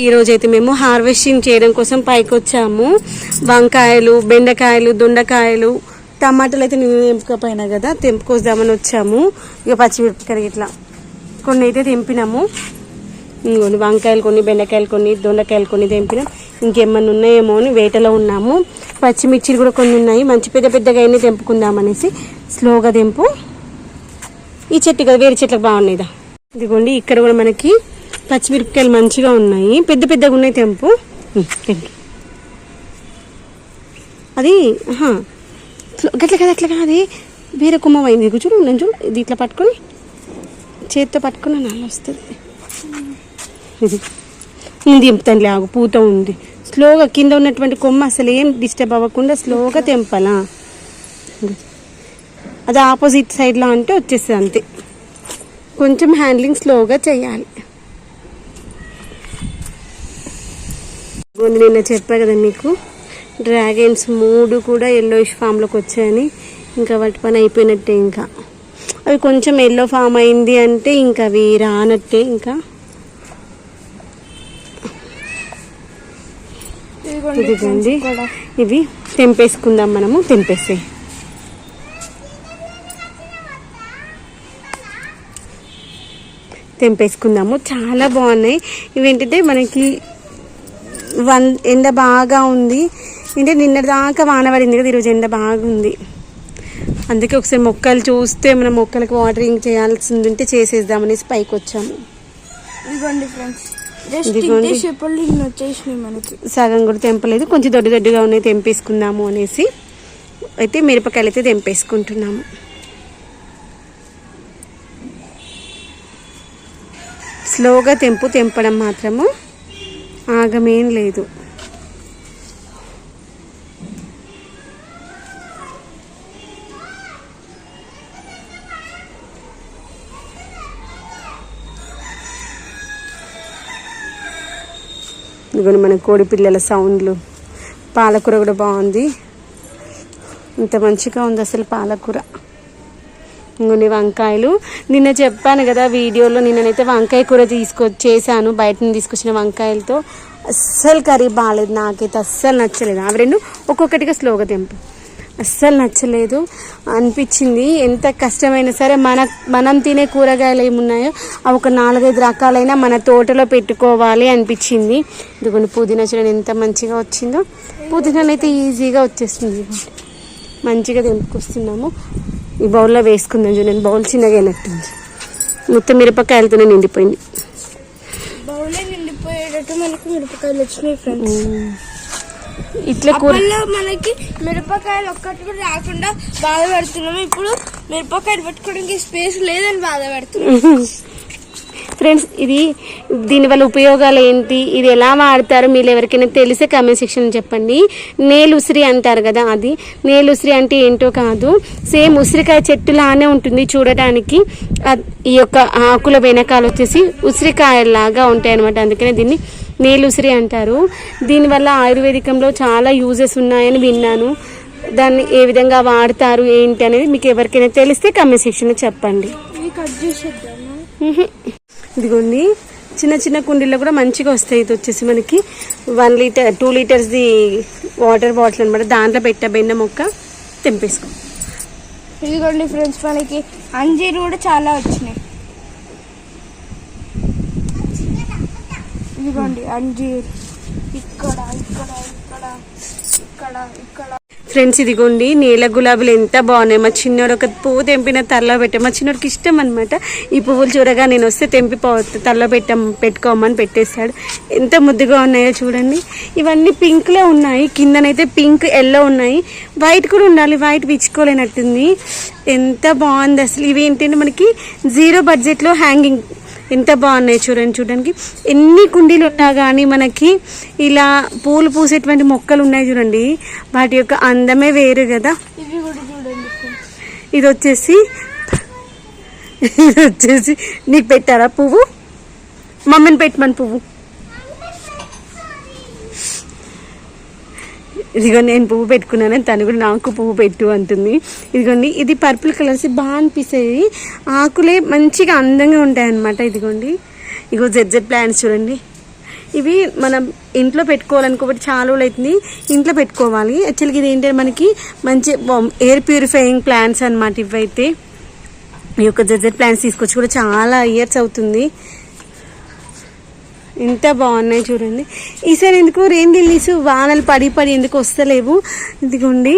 ఈ రోజు అయితే మేము హార్వెస్టింగ్ చేయడం కోసం పైకి వచ్చాము. వంకాయలు, బెండకాయలు, దొండకాయలు, టమాటాలు అయితే నేను తెంపుకపోయినా కదా, తెంపుకొద్దామని వచ్చాము. ఇక పచ్చిమిరపకాయలు ఇట్లా కొన్ని అయితే తెంపినాము. ఇంకొన్ని వంకాయలు కొన్ని, బెండకాయలు కొన్ని, దొండకాయలు కొన్ని తెంపినాం. ఇంకేమన్నా ఉన్నాయేమో అని వేటలో ఉన్నాము. పచ్చిమిర్చిలు కూడా కొన్ని ఉన్నాయి. మంచి పెద్ద పెద్దగా అయినా తెంపుకుందామనేసి స్లోగా తెంపు. ఈ చెట్టు కదా, వేరే చెట్లకు బాగున్నాయిదా. ఇదిగోండి ఇక్కడ కూడా మనకి పచ్చిమిరపకాయలు మంచిగా ఉన్నాయి, పెద్ద పెద్దగా ఉన్నాయి. తెంపు తెంపు. అది గట్ల కదా, అట్లా కాదు, వేరే కొమ్మ అయింది. చూడు నేను చూడు, ఇది ఇట్లా పట్టుకొని చేతితో పట్టుకుని నాలో వస్తుంది. ఇది తెంపుతాను లాగు, పూత ఉంది. స్లోగా కింద ఉన్నటువంటి కొమ్మ అసలు ఏం డిస్టర్బ్ అవ్వకుండా స్లోగా తెంపాలా. అది ఆపోజిట్ సైడ్లో అంటే వచ్చేస్తుంది అంతే. కొంచెం హ్యాండ్లింగ్ స్లోగా చేయాలి. నిన్న చెప్పా కదా మీకు, డ్రాగన్స్ 3 కూడా ఎల్లోయిష్ ఫామ్లోకి వచ్చాయని. ఇంకా వాటి పని అయిపోయినట్టే. ఇంకా అవి కొంచెం ఎల్లో ఫామ్ అయింది అంటే ఇంకా అవి రానట్టే. ఇంకా ఇదిగోండి, ఇవి తెంపేసుకుందాం మనము. తెంపేసుకుందాము. చాలా బాగున్నాయి. ఇవేంటంటే మనకి ఎండ బాగా ఉంది అంటే నిన్న దాకా వాన పడింది కదా, ఈరోజు ఎండ బాగుంది. అందుకే ఒకసారి మొక్కలు చూస్తే మనం మొక్కలకు వాటరింగ్ చేయాల్సింది ఉంటే చేసేద్దామనేసి పైకి వచ్చాము. సగం కూడా తెంపలేదు, కొంచెం దొడ్డుగా ఉన్నాయి, తెంపేసుకుందాము అనేసి అయితే మిరపకాయలు అయితే తెంపేసుకుంటున్నాము. స్లోగా తెంపడం మాత్రము, ఆగమేం లేదు. ఇదిగోని మన కోడి పిల్లల సౌండ్లు. పాలకూర కూడా బాగుంది, ఇంత మంచిగా ఉంది అసలు పాలకూర. ఇంకొన్ని వంకాయలు నిన్న చెప్పాను కదా వీడియోలో, నిన్ననైతే వంకాయ కూర చేశాను. బయట నుంచి తీసుకొచ్చిన వంకాయలతో. అస్సలు కర్రీ బాగాలేదు, నాకైతే అస్సలు నచ్చలేదు. అవి రెండు ఒక్కొక్కటిగా స్లోగా తెంపు. అస్సలు నచ్చలేదు అనిపించింది. ఎంత కష్టమైనా సరే మనం తినే కూరగాయలు ఏమున్నాయో అవి ఒక 4-5 రకాలైనా మన తోటలో పెట్టుకోవాలి అనిపించింది. ఇదిగోండి పుదీనా చూడండి ఎంత మంచిగా వచ్చిందో. పుదీనానైతే ఈజీగా వచ్చేస్తుంది. మంచిగా తెంపుకొస్తున్నాము. ఈ బౌల్లో వేసుకుందాం. చూడండి బౌల్ చిన్నగా అయినట్టుంది, మొత్తం మిరపకాయలతోనే నిండిపోయింది. బౌల్లో నిండిపోయేటట్టు మనకు మిరపకాయలు వచ్చినాయి ఫ్రెండ్స్. ఇట్లా మనకి మిరపకాయలు ఒక్కటి కూడా రాకుండా బాధపడుతున్నాము. ఇప్పుడు మిరపకాయలు పెట్టుకోవడానికి స్పేస్ లేదని బాధపడుతున్నాం. ఫ్రెండ్స్, దీనివల్ల ఉపయోగాలు ఏంటి, ఇది ఎలా వాడతారు మీరు ఎవరికైనా తెలిసే కామెంట్ సెక్షన్ చెప్పండి. నేలు ఉసిరి అంటారు కదా, అది నేలు ఉసిరి అంటే ఏంటో కాదు, సేమ్ ఉసిరికాయ చెట్టులానే ఉంటుంది చూడటానికి. ఈ యొక్క ఆకుల వెనకాల వచ్చేసి ఉసిరికాయలాగా ఉంటాయి అనమాట. అందుకనే దీన్ని నేలు ఉసిరి అంటారు. దీనివల్ల ఆయుర్వేదికంలో చాలా యూజెస్ ఉన్నాయని విన్నాను. దాన్ని ఏ విధంగా వాడతారు ఏంటి అనేది మీకు ఎవరికైనా తెలిస్తే కామెంట్ సెక్షన్లో చెప్పండి. ఇదిగోండి చిన్న చిన్న కుండీల్లో కూడా మంచిగా వస్తాయి. ఇది వచ్చేసి మనకి 1 లీటర్ 2 లీటర్స్ది వాటర్ బాటిల్ అనమాట. దాంట్లో బెండ మొక్క తెంపేసుకో. ఇదిగోండి ఫ్రెండ్స్, మనకి అంజీరు కూడా చాలా వచ్చినాయి. ఇదిగోండి అంజీరు ఇక్కడ. ఫ్రెండ్స్ ఇదిగోండి నేల గులాబీలు ఎంత బాగున్నాయి. మా చిన్నోడు ఒక పువ్వు తెంపిన తల్లో పెట్టాం. మా చిన్నోడికి ఇష్టం అనమాట. ఈ పువ్వులు చూడగా నేను వస్తే తెంపి తల్లో పెట్టుకోమని పెట్టేశాడు. ఎంత ముద్దుగా ఉన్నాయో చూడండి. ఇవన్నీ పింక్లో ఉన్నాయి, కిందనైతే పింక్ ఎల్లో ఉన్నాయి. వైట్ కూడా ఉండాలి, వైట్ విచ్చుకోలేనట్టుంది. ఎంత బాగుంది అసలు. ఇవి ఏంటంటే మనకి 0 బడ్జెట్లో హ్యాంగింగ్ ఎంత బాగున్నాయి చూడడానికి. ఎన్ని కుండీలు ఉన్నా కానీ మనకి ఇలా పూలు పూసేటువంటి మొక్కలు ఉన్నాయి చూడండి, వాటి యొక్క అందమే వేరు కదా. ఇది వచ్చేసి నీకు పెట్టారా పువ్వు? మమ్మీని పెట్టమని పువ్వు. ఇదిగో నేను పువ్వు పెట్టుకున్నాను, తను కూడా నాకు పువ్వు పెట్టు అంటుంది. ఇదిగోండి ఇది పర్పుల్ కలర్స్ బాగా అనిపిస్తాయి. ఆకులే మంచిగా అందంగా ఉంటాయి అన్నమాట. ఇదిగోండి ఇగో జెడ్ ప్లాంట్స్ చూడండి ఇవి మనం ఇంట్లో పెట్టుకోవాలనుకోబట్టి చాలా రోజులు అవుతుంది, ఇంట్లో పెట్టుకోవాలి. యాక్చువల్గా ఇది ఏంటంటే మనకి మంచి ఎయిర్ ప్యూరిఫైయింగ్ ప్లాంట్స్ అనమాట. ఇవైతే ఈ యొక్క జెజెడ్ ప్లాంట్స్ తీసుకొచ్చి కూడా చాలా ఇయర్స్ అవుతుంది. ఎంత బాగున్నాయి చూడండి. ఈసారి ఎందుకు రెయిన్ లిల్లీస్ వానలు పడి ఎందుకు వస్తలేవు. ఇదిగోండి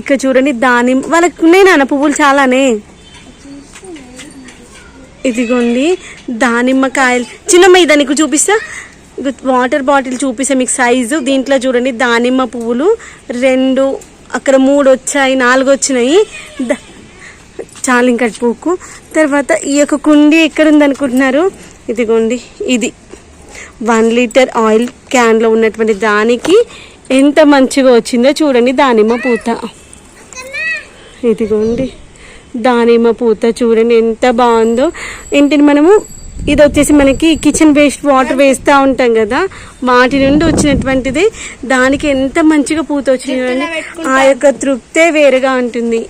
ఇక్కడ చూడండి దానిమ్మ, వాళ్ళకి ఉన్నాయి నాన్న పువ్వులు చాలానే. ఇదిగోండి దానిమ్మకాయలు. చిన్నమ్మ ఇదా నీకు చూపిస్తా, వాటర్ బాటిల్ చూపిస్తా మీకు సైజు. దీంట్లో చూడండి దానిమ్మ పువ్వులు 2, అక్కడ 3 వచ్చాయి, 4 వచ్చినాయి. చాలు ఇంకా పువ్వుకు. తర్వాత ఈ యొక్క కుండీ ఎక్కడ ఉందనుకుంటున్నారు, ఇదిగోండి ఇది 1 లీటర్ ఆయిల్ క్యాన్లో ఉన్నటువంటి దానికి ఎంత మంచిగా వచ్చిందో చూడండి దానిమ్మ పూత. ఇదిగోండి దానిమ్మ పూత చూడండి ఎంత బాగుందో. ఏంటంటే మనము ఇది వచ్చేసి మనకి కిచెన్ వేస్ట్ వాటర్ వేస్తూ ఉంటాం కదా, వాటి నుండి వచ్చినటువంటిది. దానికి ఎంత మంచిగా పూత వచ్చింది, ఆ యొక్క తృప్తే వేరుగా ఉంటుంది.